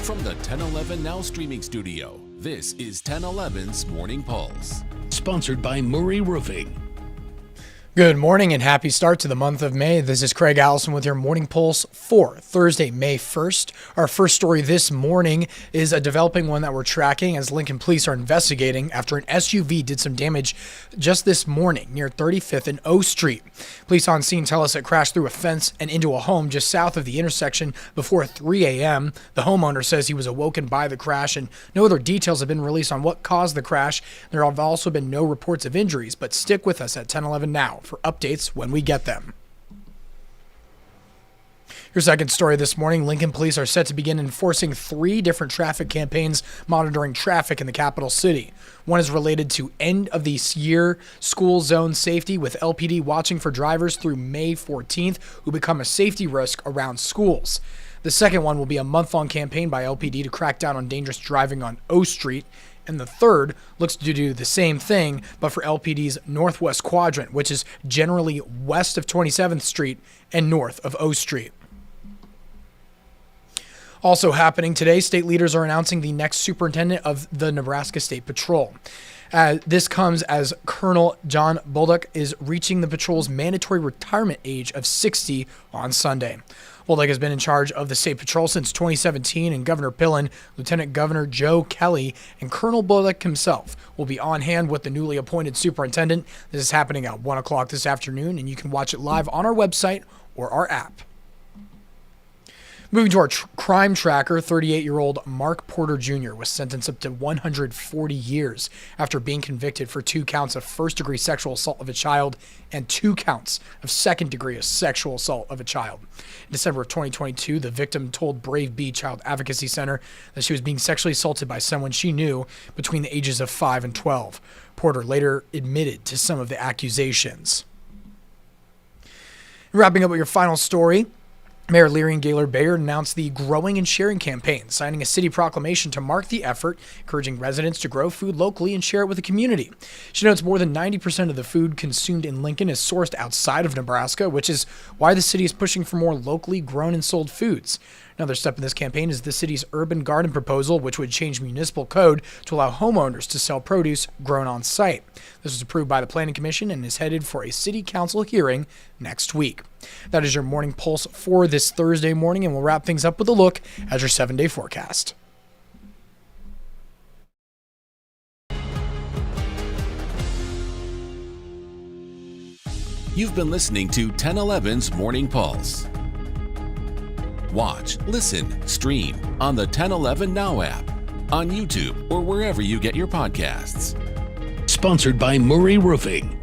From the 1011 Now streaming studio, this is 1011's Morning Pulse. Sponsored by Murray Roofing. Good morning and happy start to the month of May. This is Craig Allison with your Morning Pulse for Thursday, May 1st. Our first story this morning is a developing one that we're tracking as Lincoln police are investigating after an SUV did some damage just this morning near 35th and O Street. Police on scene tell us it crashed through a fence and into a home just south of the intersection before 3 a.m. The homeowner says he was awoken by the crash and no other details have been released on what caused the crash. There have also been no reports of injuries, but stick with us at 1011 Now for updates when we get them. Your second story this morning, Lincoln police are set to begin enforcing 3 different traffic campaigns monitoring traffic in the capital city. One is related to end of the year school zone safety, with LPD watching for drivers through May 14th who become a safety risk around schools. The second one will be a month-long campaign by LPD to crack down on dangerous driving on O Street. And the third looks to do the same thing, but for LPD's Northwest Quadrant, which is generally west of 27th Street and north of O Street. Also happening today, state leaders are announcing the next superintendent of the Nebraska State Patrol. This comes as Colonel John Bolduc is reaching the patrol's mandatory retirement age of 60 on Sunday. Bolduc has been in charge of the State Patrol since 2017, and Governor Pillen, Lieutenant Governor Joe Kelly, and Colonel Bolduc himself will be on hand with the newly appointed superintendent. This is happening at 1 o'clock this afternoon, and you can watch it live on our website or our app. Moving to our crime tracker, 38-year-old Mark Porter Jr. was sentenced up to 140 years after being convicted for 2 counts of first-degree sexual assault of a child and 2 counts of second-degree sexual assault of a child. In December of 2022, the victim told Brave Bee Child Advocacy Center that she was being sexually assaulted by someone she knew between the ages of 5 and 12. Porter later admitted to some of the accusations. Wrapping up with your final story, Mayor Leary and Gaylord Bayard announced the Growing and Sharing campaign, signing a city proclamation to mark the effort, encouraging residents to grow food locally and share it with the community. She notes more than 90% of the food consumed in Lincoln is sourced outside of Nebraska, which is why the city is pushing for more locally grown and sold foods. Another step in this campaign is the city's urban garden proposal, which would change municipal code to allow homeowners to sell produce grown on site. This was approved by the Planning Commission and is headed for a city council hearing next week. That is your Morning Pulse for this Thursday morning, and we'll wrap things up with a look at your 7-day forecast. You've been listening to 1011's Morning Pulse. Watch, listen, stream on the 1011 Now app, on YouTube, or wherever you get your podcasts. Sponsored by Murray Roofing.